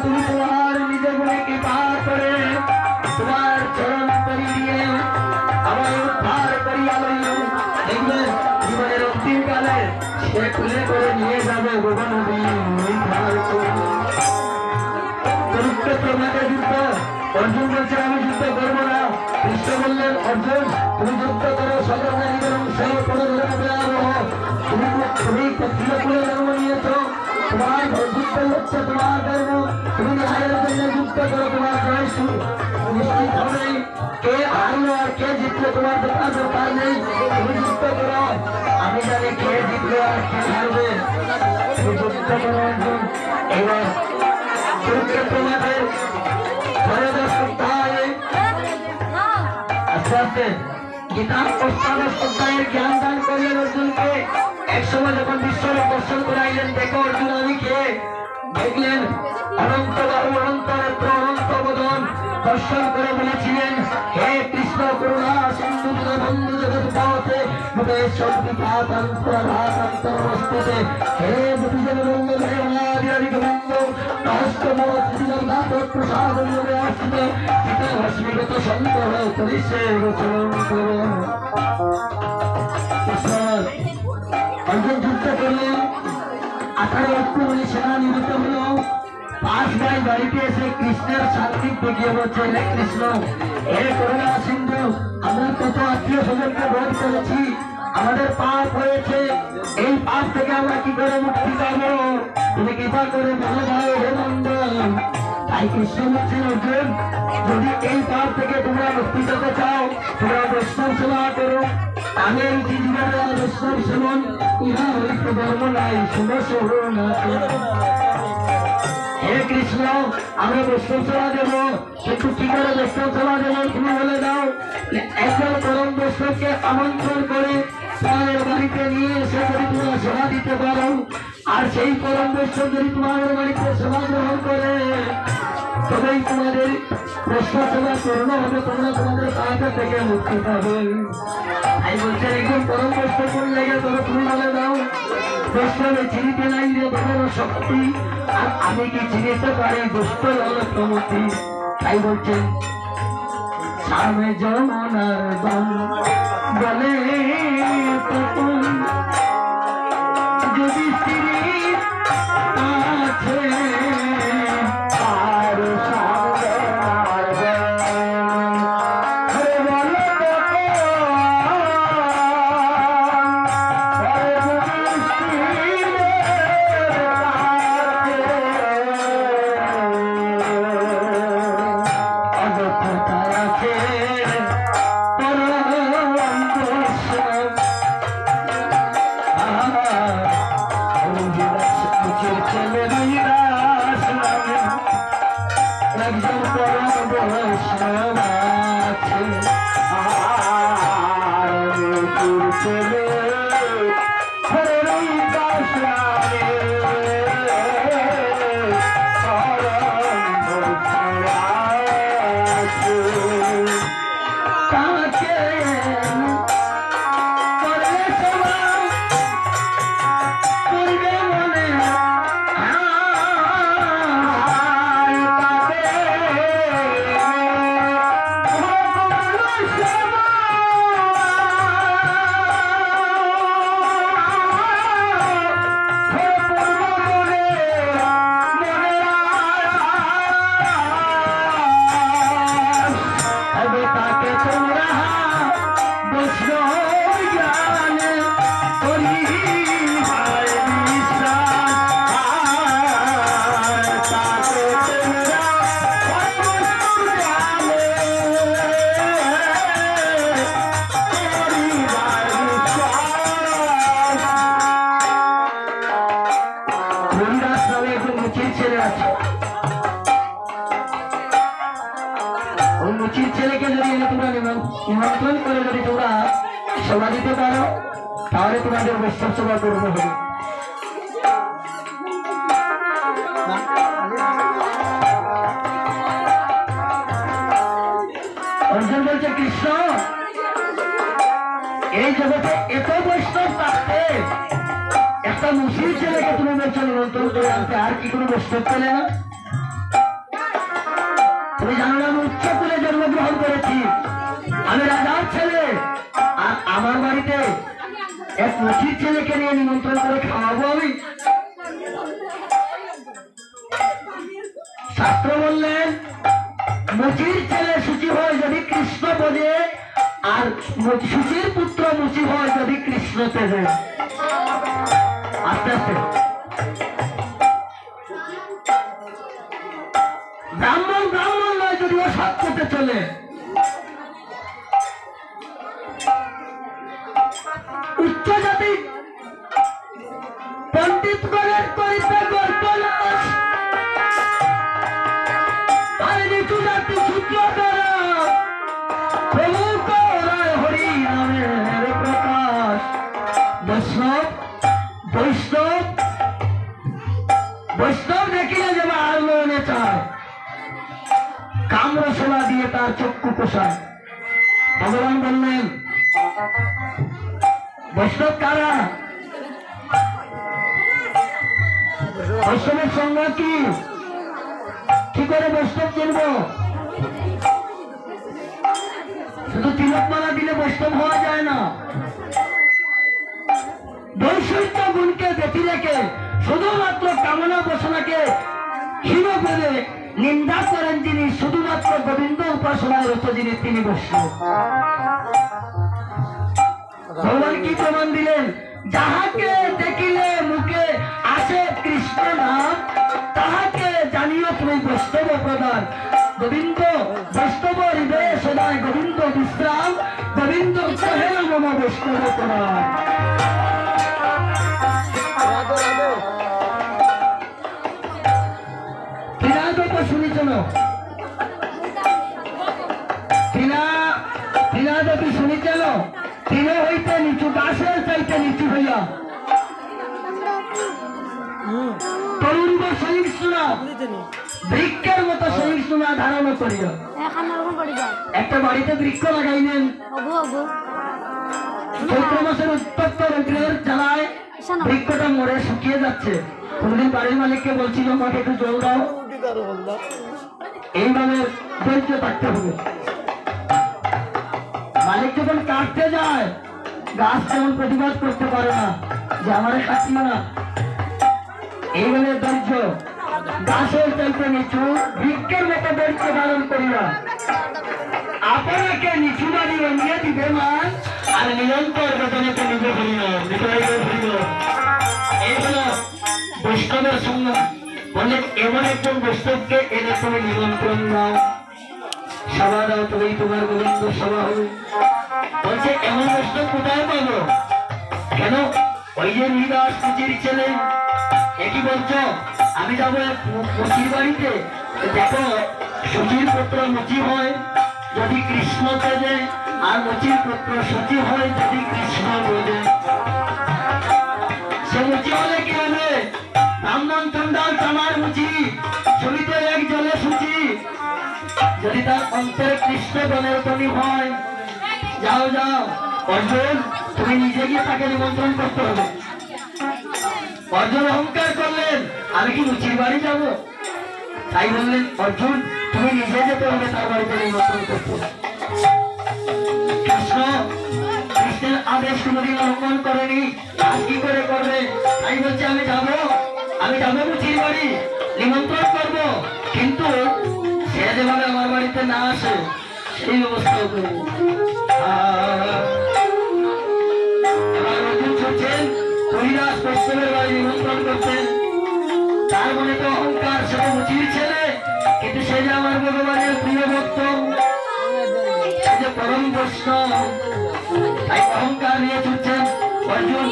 তুমি তোমার নিজে গুণে কৃপা করে তোমার চরণ করি দিয়ে আমার উদ্ধার করিয়া লইল। দেখবেন জীবনের অন্তিম কালে সে খুলে করে নিয়ে যাবে গোপনদী উদ্ধার করে। কুরুক্ষেত্রে যুদ্ধ, অর্জুন বলছে আমি যুদ্ধ করবো না, কৃষ্ণ বললেন অর্জুন তুমি যুদ্ধ করো, সর্বজ্ঞানীদের অংশ কোনো তুমি কুলে জন্ম নিয়েছ, তোমার যুদ্ধ হচ্ছে তোমার ধর্ম, তুমি ন্যায়ের জন্য যুদ্ধ করো, তোমার জয় নিশ্চিত হবে। কে হারলো আর কে জিতলো তোমার দরকার নেই, তুমি যুদ্ধ করো। আমি জানি কে জিতলো আর কে হারবে, তুমি যুদ্ধ করো অর্জুন। এবার কুরুক্ষেত্র মাঠের আস্তে আস্তে গীতা অষ্টাদশ জ্ঞান দান করলেন অর্জুনকে। এক সময় যখন বিশ্বরূপ দর্শন করাইলেন, দেখো অর্জুন আমি কে, দেখলেন অনন্ত বাহু, অনন্ত নেত্র, অনন্ত বদন দর্শন করে বলেছিলেন হে কৃষ্ণ করুণা সিন্ধু বন্ধু জগৎ পাওয়াতে মুখেশ্বর বিপাতান্তরান্তরবস্তুতে হে বুদ্ধিজন বন্ধু হে অনাদি গোবিন্দ প্রসাদ আসতে পিতা ভস্মীগত সন্ত হয়ে করিছে গোচরণ করে। অর্জুন যুদ্ধ করলেন, 18 অক্ষমণি সেনা নিহত হল। 5 ভাই বাড়িতে এসে কৃষ্ণের সান্নিধ্য গিয়ে বলছে হে কৃষ্ণ, হে করুণা সিন্ধু, আমরা কত আত্মীয় স্বজনকে বধ করেছি, আমাদের পাপ হয়েছে, এই পাপ থেকে আমরা কি করে মুক্তি পাবো, তুমি কৃপা করে বলে দাও হে নন্দন। তাই কৃষ্ণ বলছেন অর্জুন যদি এই পাপ থেকে তোমরা মুক্তি পেতে চাও, তোমরা বৈষ্ণব সেবা করো। আমি এই জীবনে বৈষ্ণব সেবন ইহা হইতে ধর্ম নাই, শুভ শোভ না। হে কৃষ্ণ আমরা বৈষ্ণব সেবা দেবো, কিন্তু কি করে বৈষ্ণব সেবা দেবো তুমি বলে দাও। একজন পরম বৈষ্ণবকে আমন্ত্রণ করে তোমাদের বাড়িতে নিয়ে এসে যদি তোমরা সেবা দিতে পারো, আর সেই পরম বৈষ্ণব যদি তোমাদের বাড়িতে সেবা গ্রহণ করে, তবেই তোমাদের বৈষ্ণব সেবা পূর্ণ হবে, তোমরা তোমাদের কাজটা থেকে মুক্তি পাবে। তাই বলছেন একজন পরম বৈষ্ণব কোন লেগে ধরো তুমি বলে দাও। বৈষ্ণবে চিনিতে নাই রে বড় শক্তি, আর আমি কি চিনিতে পারি দুষ্ট ললকমতি। তাই বলছেন সামনে যমুনার দম বলে তখন যদি স্ত্রী আছে আর সামনে নিমন্ত্রণ করে যদি তোমরা সেবা দিতে পারো, তাহলে তোমাদের বৈষ্ণব সেবা পূর্ণ হবে। অর্জুন বলছে কৃষ্ণ এই জগতে এত বৈষ্ণব থাকতে একটা মুসলিম ছেলেকে তুমি বলছো নিমন্ত্রণ করে আনতে, আর কি কোনো বৈষ্ণব পেলে না? তুমি জানো না আমি উচ্চ কুলে জন্মগ্রহণ করেছি, আমি রাজার ছেলে, আর আমার বাড়িতে এক মুসির ছেলেকে নিয়ে নিমন্ত্রণ করে খাওয়াবো আমি? শাস্ত্র বললেন মুচির ছেলে সুচি হয় যদি কৃষ্ণ বোঝে, আর সুচির পুত্র মুচি হয় যদি কৃষ্ণ তেজে। আস্তে আস্তে ব্রাহ্মণ ব্রাহ্মণ নয় যদি ও সত্যতে চলে, উচ্চ জাতি পণ্ডিত গণের করিতে গর্ব নাশ, আর নিচু জাতি সূত্র দ্বারা প্রমুখ রায় হরি নামের প্রকাশ। বৈষ্ণব বৈষ্ণব বৈষ্ণব দেখিলে যে আলোড়নে চায়, কামরসলা দিয়ে তার চক্ষু পোষায়। ভগবান বললেন বৈষ্ণব কারা? বৈষ্ণবের সংজ্ঞা কি করে বৈষ্ণব চিনব? শুধু তিলকমালা দিলে বৈষ্ণব হওয়া যায় না। বৈশিষ্ট্য গুণকে ব্যতি রেখে শুধুমাত্র কামনা বাসনাকে হীন করে নিন্দা করেন যিনি, শুধুমাত্র গোবিন্দ উপাসনায় রত যিনি, তিনি বৈষ্ণব। ভগবান কি প্রমাণ দিলেন? যাহাকে দেখিলে মুখে আসে কৃষ্ণ নাম, তাহাকে জানিও তুমি বৈষ্ণব প্রদান। গোবিন্দ বৈষ্ণব হৃদয়ে সদায় গোবিন্দ বিশ্রাম, গোবিন্দ কহে মম বৈষ্ণব প্রদান। মীরা দেবী শুনিতেন তিনি হইতে নিচু দাসের চাইতে নিচু হইয়া তরুণ সহিষ্ণুরা বৃক্ষের মতো সহিষ্ণুরা ধারণ করিয়া একটা বাড়িতে বৃক্ষ লাগাইলেন। চৈত্র মাসের উত্তপ্ত রৌদ্রের জ্বালায় বৃক্ষটা মরে শুকিয়ে যাচ্ছে। কোনদিন বাড়ির মালিককে বলছিল মাকে একটু জল দাও। এইভাবে ধৈর্য থাকতে হবে। মালিক যখন কাটতে যায় গাছ তেমন প্রতিবাদ করতে পারে না যে আমারে কাটবে না। এইভাবে ধৈর্য গাছের চাইতে নিচু বৃক্ষের মতো ধৈর্য ধারণ করিয়া আপনাকে নিচু বাড়ি রঙিয়ে দিবে মান আর নিরন্তর বেতনেতে নিজে করিল। এই হলো বৈষ্ণবের সঙ্গে বলে এমন একজন বৈষ্ণবকে এনে তুমি নিমন্ত্রণ দাও, সভা দাও, তবেই তোমার গোবিন্দ সভা হবে। বলছে এমন বৈষ্ণব কোথায় পাবো? কেন? ওই যে হরিদাস মুচির ছেলে একই বলছো আমি যাবো মুচির বাড়িতে, দেখো সুচির পুত্র মুচি হয় যদি কৃষ্ণ বোঝে, আর মুচির পুত্র সুচি হয় যদি কৃষ্ণ বোঝে। সে মুচি হলে কি হবে? ব্রাহ্মণ চন্ডাল চামার মুচি, ছবিতে এক জলে সুচি। যদি তার অন্তরে কৃষ্ণ গণের তনি হয়, যাও যাও অর্জুন, তুমি নিজে গিয়ে তাকে নিমন্ত্রণ করতে হবে। অর্জুন অহংকার করলেন আমি কি মুচির বাড়ি যাব? তাই বললেন অর্জুন তুমি নিজে যেতে হবে তার বাড়িতে নিমন্ত্রণ করতে। কৃষ্ণ কৃষ্ণের আদেশ কোনদিন লঙ্ঘন করেনি, আজ কি করে করবে? তাই বলছে আমি যাবো মুচির বাড়ি নিমন্ত্রণ করব, কিন্তু সে যেভাবে আমার বাড়িতে না আসে সেই ব্যবস্থাও করবো। এবার অর্জুন ছুটছেন হরিদাস বৈষ্ণবের বাড়ি নিমন্ত্রণ করছেন। তার মনে তো অহংকার, সে তো মুচির ছেলে, কিন্তু সে যে আমার ভগবানের প্রিয় ভক্ত, সে যে পরম বৈষ্ণব, তাই অহংকার নিয়ে ছুটছেন অর্জুন।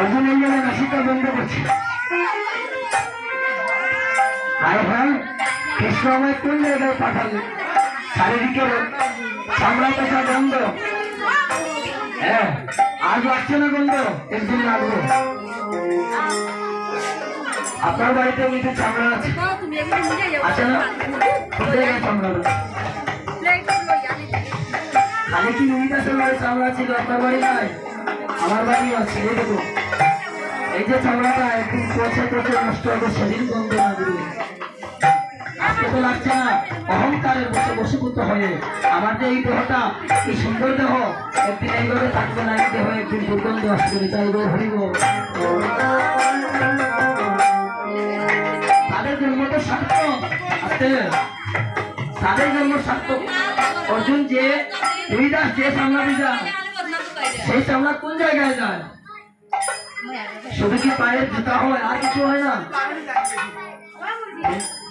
অর্জুন এই জন্য নাসিকা বন্ধ করছে। আরে ভাই কৃষ্ণ আমায় কোন জায়গায় পাঠালে? চারিদিকে চামড়া পেশা বন্ধ। হ্যাঁ আজ আসছে না বন্ধ, একদিন লাগবে। আপনার বাড়িতে কিছু চামড়া আছে আছে না? চামড়া খালি কি উইদাসের বাড়ি চামড়া ছিল, আপনার বাড়ি নাই? আমার বাড়ি আছে। এই দেখো এই যে চামড়াটা একদিন পচে পচে নষ্ট হবে, সেদিন বন্ধ না দিলে আজকে তো লাগছে না। অহংকারের বসে বসীভূত হয়ে আমার যে এই দেহটা এই সুন্দর দেহ একদিন এইভাবে থাকবে না। এই দেহ একদিন দুর্গন্ধ আসবে। তাই হরিব সার্থক তাদের জন্ম সার্থক। অর্জুন যে হরিদাস যে সামলা দিদা সেই সামলা কোন জায়গায় যায়? শুধু কি পায়ের জুতা হয় আর কিছু হয় না?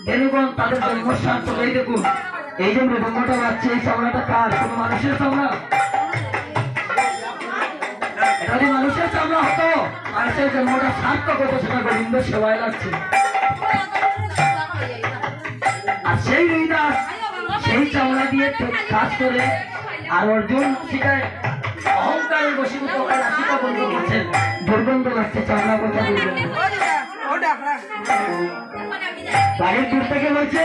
দেখুন তাদের জন্ম সার্থক। এই দেখুন এই যে মৃদঙ্গটা বাজছে এই সামলাটা কার? কোন মানুষের সামলা? এটা যদি মানুষের সামলা হতো মানুষের জন্মটা সার্থক হতো, সেটা গোবিন্দ সেবায় লাগছে। আর সেই হরিদাস সেই চামড়া দিয়ে কাজ করে আর অর্জুন শিকায় অহংকারের বশীভূত হয়ে রাশিকা বন্ধ করছেন। দুর্গন্ধ লাগছে চামড়া কথা বাড়ির দূর থেকে বলছে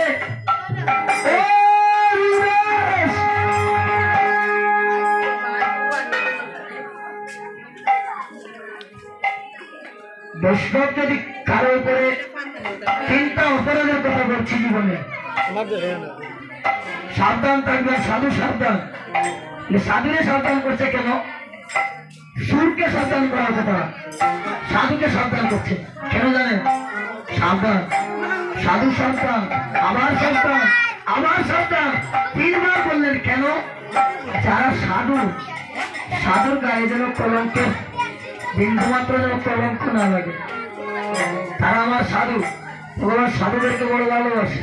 বৈষ্ণব যদি কারো উপরে তিনটা অপরাধের কথা বলছি জীবনে সাবধান থাকবেন। সাধু সাবধান। সাধুরে সাবধান করছে কেন? সুরকে সাবধান করার কথা সাধুকে সাবধান করছে কেন জানেন? সাবধান, সাধু সাবধান, আবার সাবধান, আবার সাবধান, তিনবার বললেন কেন? যারা সাধু, সাধুর গায়ে যেন কলঙ্কের বিন্দুমাত্র যেন কলঙ্ক না লাগে, তারা আমার সাধু। ভগবান সাধুদেরকে বড় ভালোবাসে।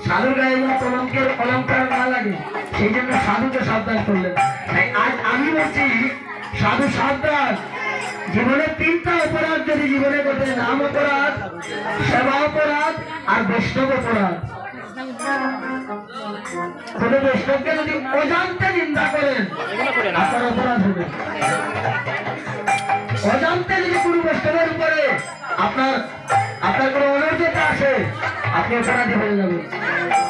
সাধুর গায়ে যেন কলঙ্কের অলঙ্কার না লাগে, সেই জন্য সাধুকে সাবধান করলেন। আজ আমি বলছি সাধু সাবধান। জীবনে তিনটা অপরাধ যদি জীবনে করতে, নাম অপরাধ, সেবা অপরাধ আর বৈষ্ণব অপরাধ। কোন বৈষ্ণবকে যদি অজান্তে নিন্দা করেন আপনার অপরাধ হবে। অজান্তে যদি কোনো বৈষ্ণবের উপরে আপনার কোনো অনর্যতা আসে আপনি অপরাধী হয়ে যাবেন।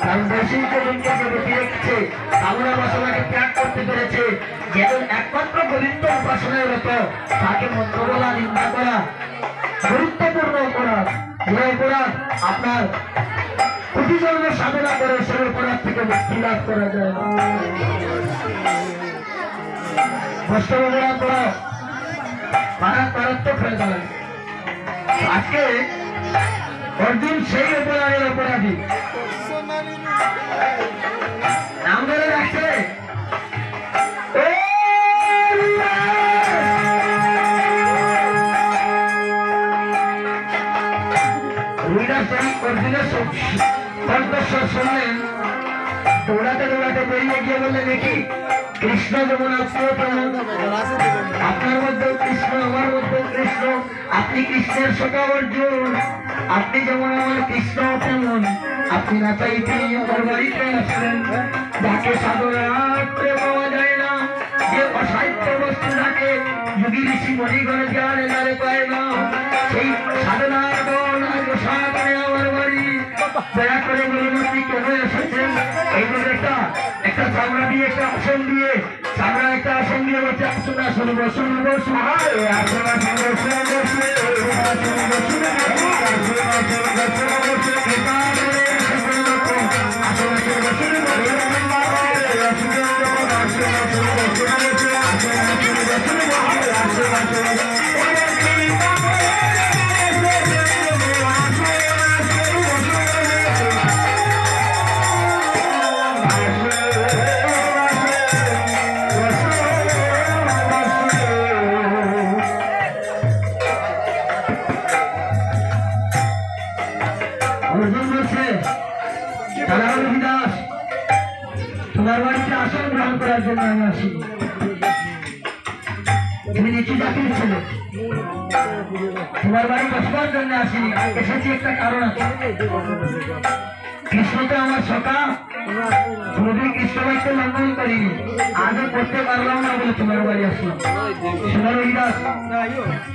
কারণ বৈশিষ্ট্য দিনকে যে বেঁচে রেখেছে, কামনা বাসনাকে ত্যাগ করতে পেরেছে, যেমন একমাত্র গোবিন্দ উপাসনায় রত, তাকে মন্ত্র বলা, নিন্দা করা গুরুত্বপূর্ণ অপরাধ। যে অপরাধ আপনার কোটি জন্ম সাধনা করে সেই অপরাধ থেকে মুক্তি লাভ করা যায় না। বৈষ্ণব অপরাধ করা মারাত্মক হয়ে দাঁড়ায়। আজকে অর্জুন সেই অপরাধের অপরাধী নাম ধরে রাখছে। অর্জুনের কণ্ঠস্বর শুনলেন, দৌড়াতে দৌড়াতে বেরিয়ে গিয়ে বললেন, দেখি কৃষ্ণ যেমন আপনার মধ্যেও কৃষ্ণ, আমার মধ্যেও কৃষ্ণ, আপনি কৃষ্ণের সখা অর্জুন, আপনি যেমন আমার কৃষ্ণ তেমন আপনি না চাইতে আমার বাড়িতে আসলেন। যাকে সাধনাতে পাওয়া যায় না, যে অসাধ্য বস্তু থাকে যোগী ঋষি মনি করে যারে যারে পায় না, সেই সাধনার দল আজ সাধনে আমার বাড়ি। দয়া করে বলুন আপনি কেন এসেছেন? এইভাবে একটা চামড়া দিয়ে, একটা আসন দিয়ে, চামড়া একটা আসন দিয়ে বলছে আসুন আসুন বসুন বসুন, আসুন আসুন বসুন বসুন, তোমার বাড়িতে আসন গ্রহণ করার জন্য আমি আসি। তুমি নিচু জাতির ছেলে, তোমার বাড়ি বসবার জন্য আসিনি, এসেছি একটা কারণ আছে। কৃষ্ণ তো আমার সখা, কোনোদিন কৃষ্ণ বাড়িতে লঙ্ঘন করিনি, আজও করতে পারলাম না বলে তোমার বাড়ি আসলাম। সোনার হরিদাস,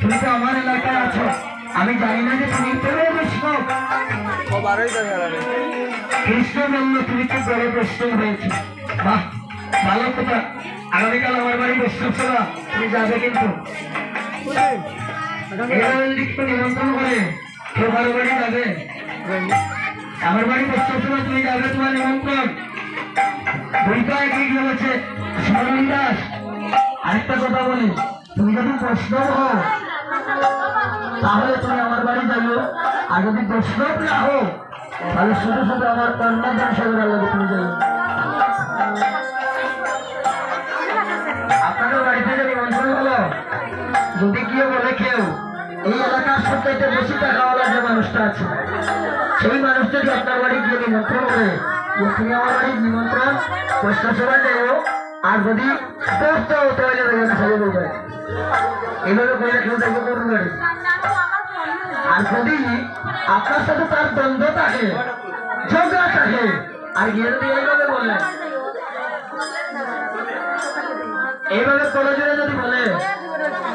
তুমি তো আমার এলাকায় আছো, আমি জানি না যে তুমি তো বৈষ্ণব। কৃষ্ণ বলল তুমি তো বড় বৈষ্ণব হয়েছে। বাহ, ভালো কথা। আগামীকাল আমার বাড়ি বৈষ্ণব সভা, তুমি যাবে কিন্তু নিমন্ত্রণ করে কেউ কারো বাড়ি যাবে? আমার বাড়ি বৈষ্ণব সভা তুমি যাবে, তোমার নিমন্ত্রণ। দুইটা একই বলেছে। সুমন দাস, আরেকটা কথা বলি, তুমি যদি বৈষ্ণব হও তাহলে তুমি আমার বাড়ি যাবো। আর যদি বৈষ্ণব না হো তাহলে শুধু শুধু আমার কন্যাদান সেবার লাগে তুমি যাই। আপনাদের বাড়িতে যে নিমন্ত্রণ হলো, যদি কেউ বলে কেউ এই এলাকার সবচাইতে বেশি টাকাওয়ালা যে মানুষটা আছে, সেই মানুষটা যদি আপনার বাড়ি গিয়ে নিমন্ত্রণ করে যে তুমি আমার বাড়ির নিমন্ত্রণ পয়সা সেবা দেবো, আর যদি করতে হতো তাহলে দেবে না সাজে দেবে, এইভাবে করে কেউ দেখবো করুন বাড়ি। আর যদি আপনার সাথে তার দ্বন্দ্ব থাকে, ঝগড়া থাকে, আর গিয়ে যদি এইভাবে বলে, এইভাবে প্রয়োজনে যদি বলে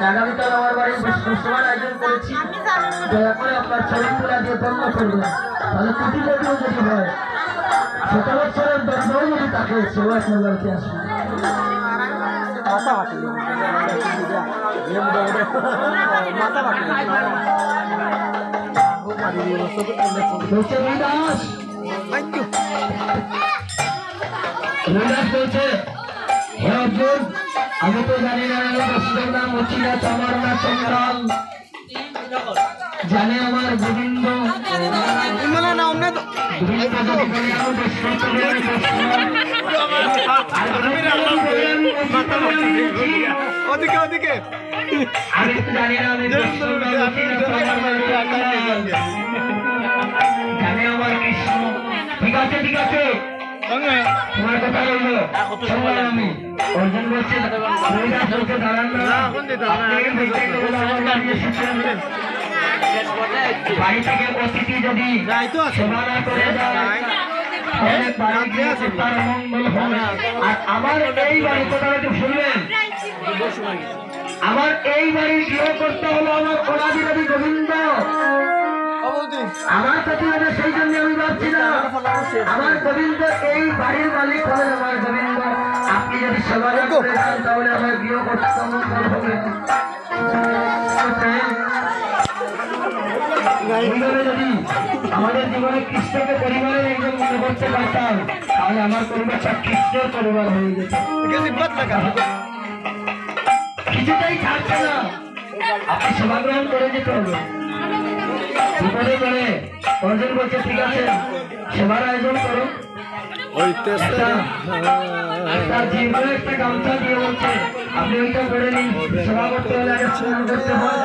আগামীকাল আমার বাড়ির সবার আয়োজন করেছি, দয়া করে আপনার ছবি তোলা দিয়ে দ্বন্দ্ব করবে, তাহলে কোটি কোটিও যদি হয়, 7 বছরের দ্বন্দ্বও যদি থাকে, সেও আপনার বাড়িতে আসবে। আমি তো জানি না বৈষ্ণব নাম মুচিরা চামার না সংগ্রাম, জানে আমার গোবিন্দ ওদিকে আমি তো জানি না, আমি জানে আমার কৃষ্ণ। ঠিক আছে ঠিক আছে, তোমার কথা বলবো, আমি অর্জুন বলছি দাঁড়ান না, বাড়ি থেকে অতিথি যদি সেবা না করে যায় তার মঙ্গল হবে। আর আমার এই বাড়ি কথা শুনলেন, আমার এই বাড়ির গৃহ করতে হলো আমার অনাবিরাদি গোবিন্দ, আমার প্রতি হবে, সেই জন্য আমি ভাবছি না আমার গোবিন্দ এই বাড়ির মালিক হলেন আমার গোবিন্দ। আপনি যদি সেবা করে যান তাহলে আমার গৃহ করতে মঙ্গল হবে। যদি আমাদের জীবনে কৃষ্ণকে পরিবারের একজন মনে করতে পারতাম, তাহলে আমার পরিবারটা কৃষ্ণের পরিবার হয়ে যেত। কিছুটাই থাকছে না, আপনি সেবা গ্রহণ করে যেতে হবে। বিপদে করে অর্জুন বলছে ঠিক আছে সেবার আয়োজন করো, একটা জীবনে একটা গামছা দিয়ে বলছে আপনি ওইটা করে নিন, সেবা করতে হলে আগে স্নান করতে হয়,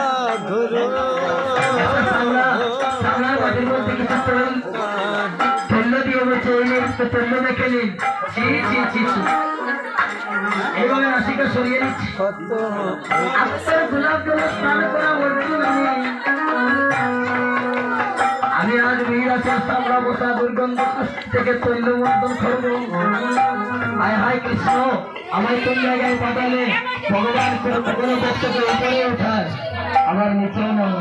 সামলার বাড়ির মধ্যে কিছু তৈল দিয়ে বলছে ওই তৈল মেখে নিন, এইভাবে রাশিকে সরিয়ে নিচ্ছি। আপনার গোলাপ জলে স্নান করা অর্জুন আমি আজ মহিলাসের সামরা বসা দুর্গন্ধ থেকে তৈল মর্দন করবো। হায় হায় কৃষ্ণ, আমার কোন জায়গায় পাঠালে ভগবান কোনো বক্তব্য উপরে ওঠায় আবার নিচেও নয়।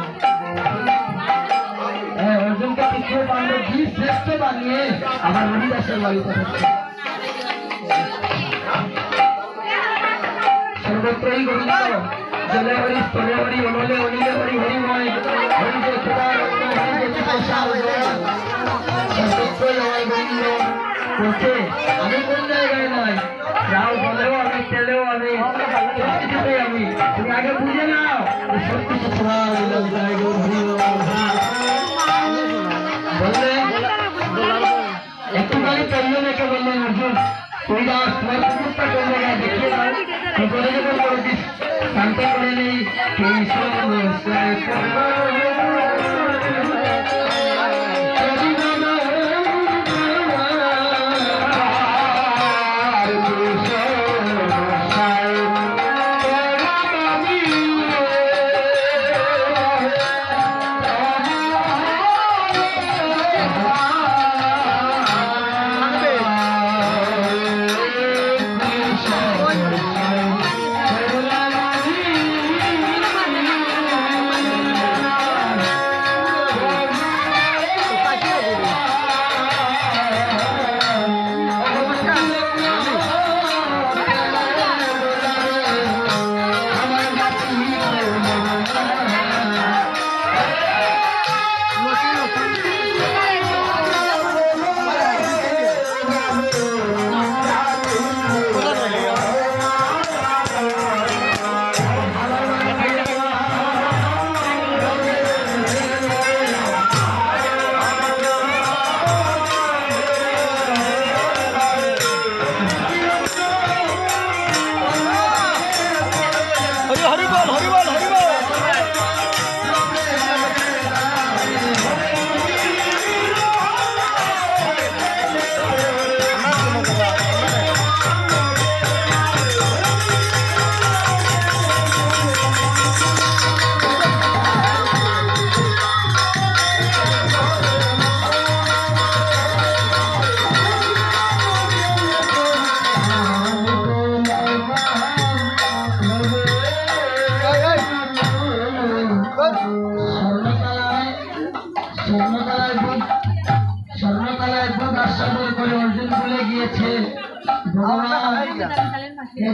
হ্যাঁ, অর্জুনকে কৃষ্ণ পাণ্ডব কি শ্রেষ্ঠ বানিয়ে আবার হরিদাসের বাড়ি পাঠাচ্ছে। সর্বত্রই গোবিন্দ, জলে হরি, স্থলে হরি, অনলে অনিলে হরি, হরিময় হরি যে সদানন্দ, হরি যে চিকিৎসাল, সর্বত্রই আমার গোবিন্দ বলছে আমি কোন জায়গায় নয়, যাও বলেও আমি, তেলেও আমি, সবকিছুতেই আমি, তুমি আগে বুঝে নাও সবকিছু বললে একটুখানি তৈল মেখে বললেন অর্জুন তুই দাস তোমার কুকুরটা কোন জায়গায় দেখিয়ে দাও, কি করে যখন বলছিস শান্ত করে নেই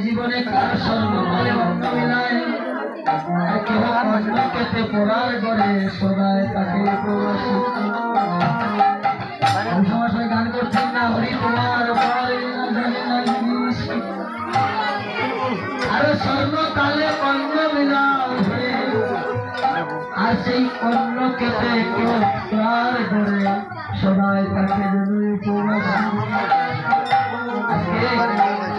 জীবনে কার স্বর্ণকালে অন্য মিলায় কেহ অন্য কেতে পড়ার গড়ে সদায় তাকে সময় গান করছেন না হরি তোমার আরো স্বর্ণকালে অন্য মিলায় আর সেই অন্য কেতে কেউ পড়ার গড়ে সদায় তাকে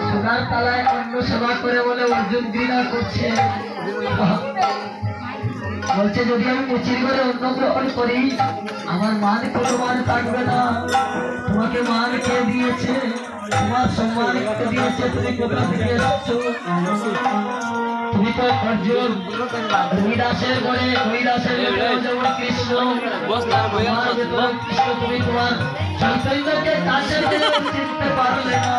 সোনার তালায় অন্য সেবা করে বলে অর্জুন ঘৃণা করছে বলছে যদি আমি মুচির করে অন্য গ্রহণ করি আমার মান কোনো মান থাকবে না তোমাকে মান কে দিয়েছে তোমার সম্মান কে দিয়েছে তুমি কোথা থেকে এসেছো তুমি তো অর্জুন হরিদাসের বলে হরিদাসের যেমন কৃষ্ণ কৃষ্ণ তুমি তোমার চৈতন্যকে কাছে চিনতে পারলে না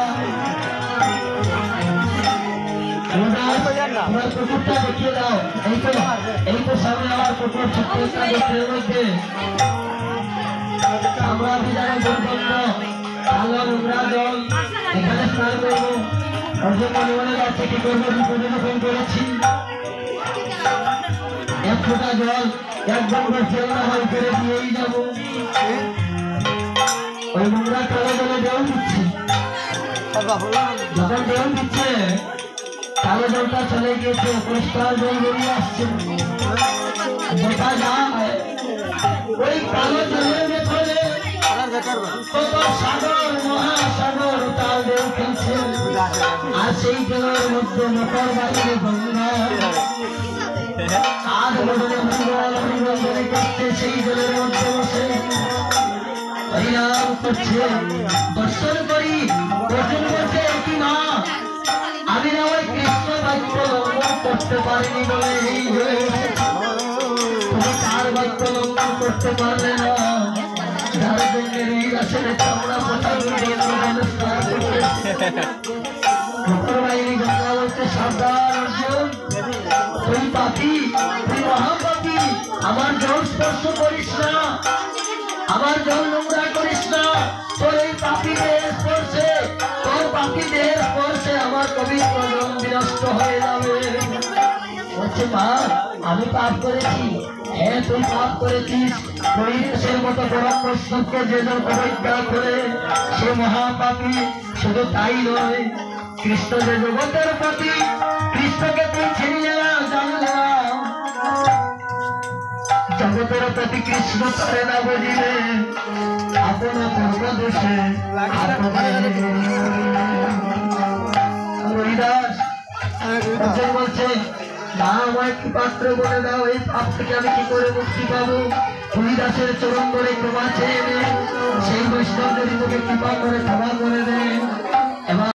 আমার পুকুরটা দেখিয়ে দাও এই তো সামনে আমার পুকুর চিত্রের মধ্যে আমরা বিদায় দুর্গন্ধ আলো নোংরা জল এখানে স্নান করবো অর্জুন মনে মনে যাচ্ছে কি করবো বিপদে যখন করেছি এক ফোঁটা জল একদম ফেলনা হয় করে দিয়েই যাবো ওই নোংরা কালো জলে দেও দিচ্ছে যখন দেও দিচ্ছে কালো জলটা চলে গিয়েছে পরিষ্কার জল বেরিয়ে আসছে দেখা যায় ওই কালো জলের ভেতরে কত সাগর মহাসাগর তাল ঢেউ খেলছে আর সেই জলের মধ্যে মোটর বাইরে গঙ্গা চাঁদ বদলে হরিবদলে করছে সেই জলের মধ্যে বসে হরিনাম করছে দর্শন করি অর্জুন বলছে কি মা আমি না ওই কৃষ্ণ বাক্য লঙ্ঘন করতে পারিনি বলে এই তুমি তার বাক্য লঙ্ঘন করতে পারলে না যার জন্য আসলে চামড়া পোষা গঙ্গা বলছে সাবধান অর্জুন তুই পাপি তুই মহাপাপি আমার জল স্পর্শ করিস না আমার জল নোংরা করিস না তোর এই পাপি দেহের স্পর্শে তোর পাপি দেহের স্পর্শে আমার পবিত্র জল বিনষ্ট হয়ে যাবে বলছে মা আমি পাপ করেছি হ্যাঁ তুই পাপ করেছিস পরিবেশের মতো পরম বৈষ্ণবকে যে জন অবজ্ঞা করে সে মহাপাপী শুধু তাই নয় কৃষ্ণ যে জগতের প্রতি কৃষ্ণকে তুই চিনলে না জানলে না জগতের প্রতি কৃষ্ণ করে না বুঝিলে আপন কর্ম দোষে হরিদাস বলছে না আমায় কি পাত্র বলে দাও এই পাপ থেকে আমি কি করে মুক্তি পাবো হরিদাসের চরণ ধরে ক্ষমা চেয়ে সেই বৈষ্ণব যদি তোকে কৃপা করে ক্ষমা করে দেয়